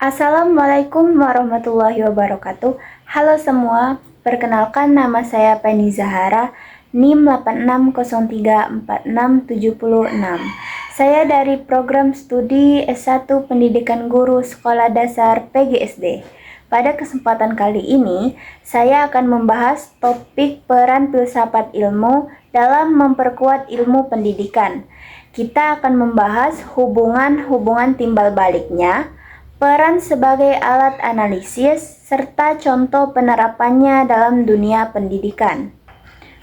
Assalamualaikum warahmatullahi wabarakatuh. Halo semua, perkenalkan nama saya Penny Zahara, NIM 86034676. Saya dari program studi S1 Pendidikan Guru Sekolah Dasar PGSD. Pada kesempatan kali ini, saya akan membahas topik peran filsafat ilmu dalam memperkuat ilmu pendidikan. Kita akan membahas hubungan timbal baliknya, peran sebagai alat analisis, serta contoh penerapannya dalam dunia pendidikan.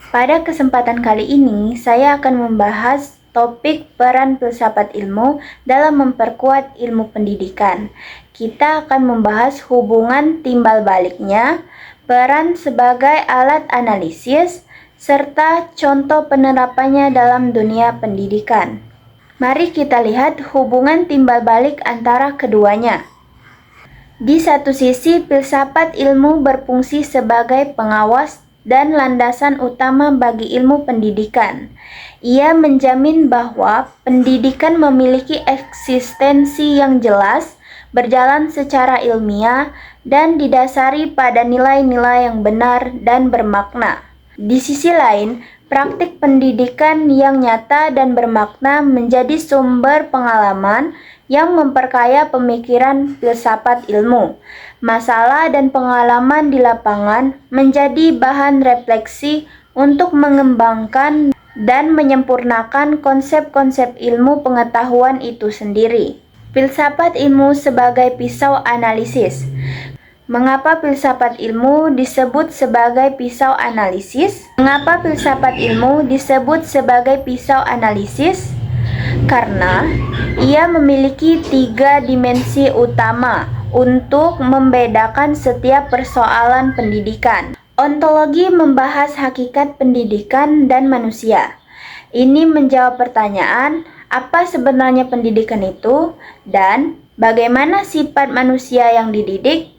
Pada kesempatan kali ini, saya akan membahas topik peran filsafat ilmu dalam memperkuat ilmu pendidikan. Kita akan membahas hubungan timbal baliknya, peran sebagai alat analisis, serta contoh penerapannya dalam dunia pendidikan. Mari kita lihat hubungan timbal balik antara keduanya. Di satu sisi, filsafat ilmu berfungsi sebagai pengawas dan landasan utama bagi ilmu pendidikan. Ia menjamin bahwa pendidikan memiliki eksistensi yang jelas, berjalan secara ilmiah, dan didasari pada nilai-nilai yang benar dan bermakna. Di sisi lain, praktik pendidikan yang nyata dan bermakna menjadi sumber pengalaman yang memperkaya pemikiran filsafat ilmu. Masalah dan pengalaman di lapangan menjadi bahan refleksi untuk mengembangkan dan menyempurnakan konsep-konsep ilmu pengetahuan itu sendiri. Filsafat ilmu sebagai pisau analisis. Mengapa filsafat ilmu disebut sebagai pisau analisis? Karena ia memiliki 3 dimensi utama untuk membedakan setiap persoalan pendidikan. Ontologi membahas hakikat pendidikan dan manusia. Ini menjawab pertanyaan, apa sebenarnya pendidikan itu, dan bagaimana sifat manusia yang dididik.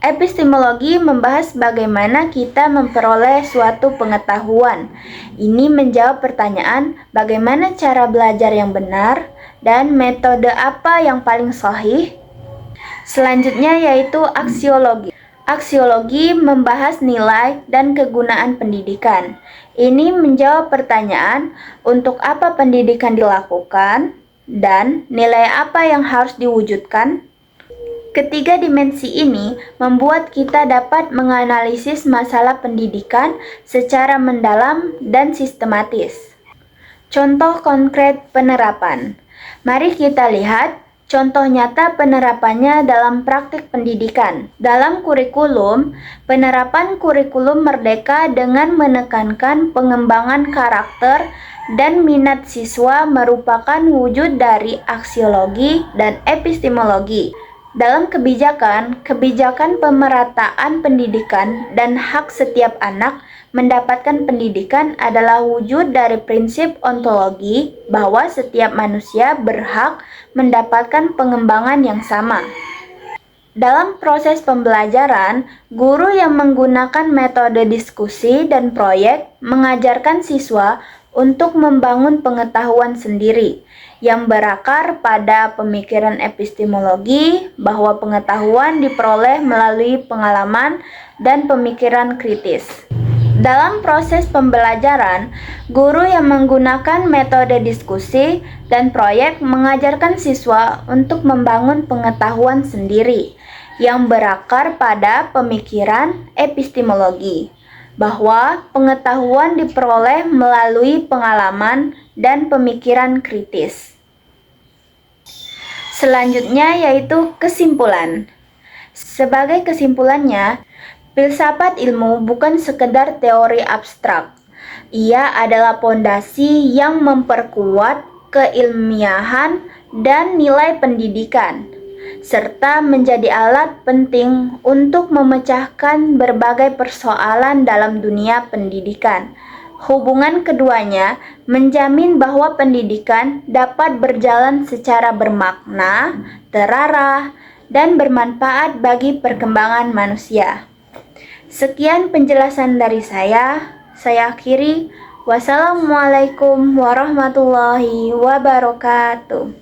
Epistemologi membahas bagaimana kita memperoleh suatu pengetahuan. Ini menjawab pertanyaan bagaimana cara belajar yang benar dan metode apa yang paling sahih. Selanjutnya yaitu aksiologi. Aksiologi membahas nilai dan kegunaan pendidikan. Ini menjawab pertanyaan untuk apa pendidikan dilakukan dan nilai apa yang harus diwujudkan. Ketiga dimensi ini membuat kita dapat menganalisis masalah pendidikan secara mendalam dan sistematis. Contoh konkret penerapan. Mari kita lihat contoh nyata penerapannya dalam praktik pendidikan. Dalam kurikulum, penerapan kurikulum merdeka dengan menekankan pengembangan karakter dan minat siswa merupakan wujud dari aksiologi dan epistemologi. Dalam kebijakan pemerataan pendidikan dan hak setiap anak mendapatkan pendidikan adalah wujud dari prinsip ontologi bahwa setiap manusia berhak mendapatkan pengembangan yang sama. Dalam proses pembelajaran, guru yang menggunakan metode diskusi dan proyek mengajarkan siswa untuk membangun pengetahuan sendiri yang berakar pada pemikiran epistemologi bahwa pengetahuan diperoleh melalui pengalaman dan pemikiran kritis. Dalam proses pembelajaran, guru yang menggunakan metode diskusi dan proyek mengajarkan siswa untuk membangun pengetahuan sendiri yang berakar pada pemikiran epistemologi bahwa pengetahuan diperoleh melalui pengalaman dan pemikiran kritis. Selanjutnya yaitu kesimpulan. Sebagai kesimpulannya, filsafat ilmu bukan sekedar teori abstrak. Ia adalah pondasi yang memperkuat keilmiahan dan nilai pendidikan, serta menjadi alat penting untuk memecahkan berbagai persoalan dalam dunia pendidikan. Hubungan keduanya menjamin bahwa pendidikan dapat berjalan secara bermakna, terarah, dan bermanfaat bagi perkembangan manusia. Sekian penjelasan dari saya akhiri. Wassalamualaikum warahmatullahi wabarakatuh.